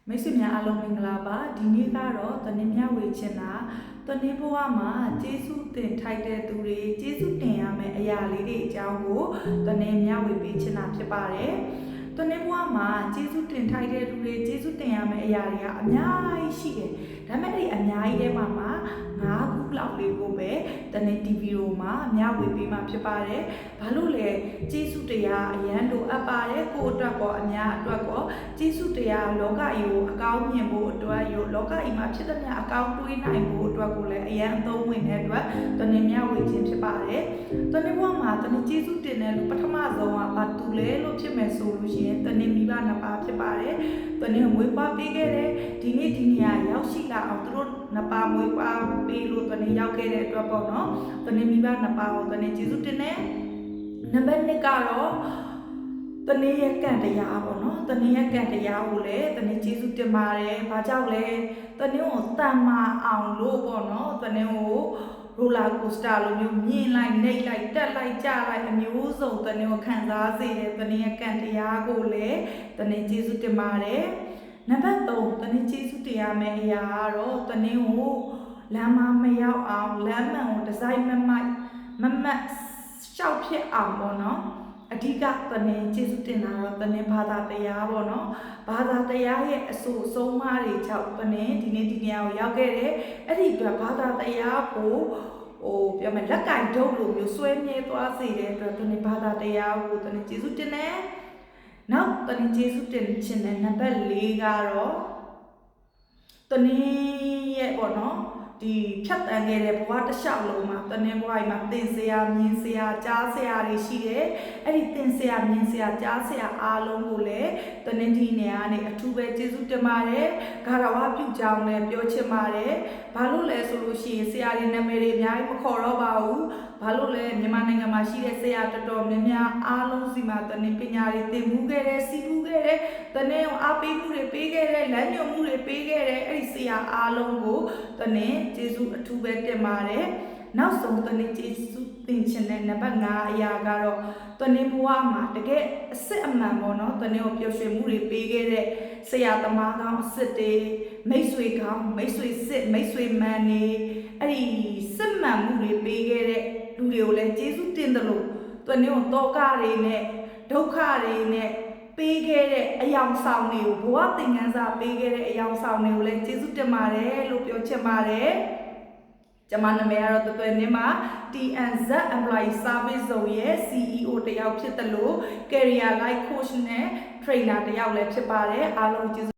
မိတ်ဆွေများအားလုံးမင်္ဂလာပါဒီနေ့ကတော့တနင်္မြဝေချင်တာတနင်္ဘဝမှာကျေးဇူးတင်ထိုက်တဲ့သူတွေကျေးဇူးတင်ရမယ့်အရာလေးတွေအကြောင်းကိုတနင်္မြဝေပေးချင်တာဖြစ်ပါတယ်တနင်္ဘဝမှာကျေးဇူးတင်ထိုက်တဲ့သူတွေကျေးဇူးတင်ရမယ့်အရာတွေကအများကြီးရှိတယ်ဒါပေမဲ့ဒီအများကြီးထဲမှာ9ခုလောက်လေးကိုပဲတနင်္ဒီဗီဒီယိုမှာမျှဝေပေးမှာဖြစ်ပါတယ်ဘာလို့လဲကျေးဇူးတရားအရန်လိုအပ်ပါတယ်ကိုယ့်အတွက်ကောအများအတွက်ကောကျေးဇူးတရားလောကကြီးကိုအကောင်းမြင်ဖို့အတွက်ရောလောကကြီးမှာဖြစ်တဲ့များအကောင်းတွေးနိုင်ဖို့အတွက်ကိုလည်းအရန်အသုံးဝင်တဲ့အတွက်တနင်္မျှဝေခြင်းဖြစ်ပါတယ်တနင်္ဘဝမှာတနင်္ကျေးဇူးတင်တဲ့လူပထမဆုံးကဘာတူလဲလို့ဖြစ်မယ်ဆိုလို့ရှိရင်တနင်္မိဘနှစ်ပါးဖြစ်ပါတယ်တနင်္မွေးပွားပေးခဲ့တဲ့ဒီနေ့ဒီနေရာရောက်ရှိလာအောင်သူတို့နှစ်ပါးမွေးပွားပေးလို့တနင်္ရောက်ခဲ့တဲ့အတွက်ပေါ့နော်တနင်္မိဘနှစ်ပါးကိုတနင်္ကျေးဇူးတင်တဲ့နံပါတ်1ကတော့တနင်္ရကံတရားပေါ့နော်တနင်္ရကံတရားကိုလည်းတနင်္ကျေးဇူးတင်ပါတယ်ဘာကြောင့်လဲတနင်္ကိုတန်မာအောင်လို့ပေါ့နော်တနင်္ကိုရိုလာကိုစတာလိုမျိုးမြင်လိုက်နှိပ်လိုက်တက်လိုက်ကြလိုက်အမျိုးစုံတနင်္ကိုခံစားစေတဲ့တနင်္ရကံတရားကိုလည်းတနင်္ကျေးဇူးတင်ပါတယ်နံပါတ်3တနင်္ကျေးဇူးတင်ရမယ့်အရာကတော့တနင်္ကိုလမ်းမရောက်အောင်လမ်းမှန်ကိုဒီဇိုင်းမတ်ရှောက်ဖြစ်အောင်ပေါ့နော်အဓိကတနင်္ကျေးဇူးတင်တာတော့တနင်္ဘာသာတရားပေါ့နော်ဘာသာတရားရဲ့အဆိုအဆုံးအမတွေကြောင့်တနင်္ဒီနေ့ဒီနေရာကိုရောက်ခဲ့တယ်အဲ့ဒီအတွက်ဘာသာတရားကိုပြောမယ်လက်ကင်ဒုတ်လိုမျိုးဆွဲမြဲသွားစေတဲ့အတွက်တနင်္ဘာသာတရားကိုတနင်္ကျေးဇူးတင်တယ်နောက်တနင်္ကျေးဇူးတင်ခြင်းတဲ့နံပါတ်4ကတော့တနင်္ရဲ့ပေါ့နော်ဒီဖြတ်တန်းခဲ့တဲ့ဘဝတစ်လျှောက်လုံးမှာတနင်္ဘဝကြီးမှာသင်စရာမြင်စရာကြားစရာတွေရှိတယ်အဲ့ဒီသင်စရာမြင်စရာကြားစရာအားလုံးကိုလည်းတနင်္ဒီနေရာကနေအထူးပဲကျေးဇူးတင်ပါတယ်ဂါရဝပြုကြောင်းလည်းပြောချင်ပါတယ်ဘာလို့လဲဆိုလို့ရှိရင်ဆရာတွေနာမည်တွေအများကြီးမခေါ်တော့ပါဘူးဘာလို့လဲမြန်မာနိုင်ငံမှာရှိတဲ့ဆရာတော်တော်များများအားလုံးစီမှာတနင်္ပညာတွေသင်မှုခဲ့တဲ့စီးမှုခဲ့တဲ့တနင်္အားပေးမှုတွေပေးခဲ့တဲ့လမ်းညွှန်မှုတွေပေးခဲ့တဲ့အဲ့ဒီဆရာအားလုံးကိုတနင်္ကျေးဇူးအထူးပဲတင်ပါတယ်နောက်ဆုံးတနင်္ကျေးဇူးတင်ခြင်းတဲ့နံပါတ်5အရာကတော့တနင်္ဘဝမှာတကယ်အစစ်အမှန်ပေါ့နော်တနင်္ကိုပျော်ရွှင်မှုတွေပေးခဲ့တဲ့ဆရာသမားကောင်းအစစ်တွေမိတ်ဆွေကောင်းမိတ်ဆွေစစ်မိတ်ဆွေမှန်နေအဲ့ဒီစစ်မှန်မှုတွေပေးခဲ့တဲ့လူတွေကိုလည်းကျေးဇူးတင်တယ်လို့တနင်္ကိုတောကတွေနဲ့ဒုက္ခတွေနဲ့ပေးခဲ့တဲ့အယောင်ဆောင်တွေကိုဘဝသင်ခန်းစာပေးခဲ့တဲ့အယောင်ဆောင်တွေကိုလည်းကျေးဇူးတင်ပါတယ်လို့ပြောချင်ပါတယ်ကျွန်မနာမည်ကတော့တော်တော်နေမှာ TNZ Employee Service Zone ရဲ့ CEO တယောက်ဖြစ်တယ်လို့ Career Life Coach နဲ့ Trainer တယောက်လည်းဖြစ်ပါတယ်အားလုံးကျေးဇူး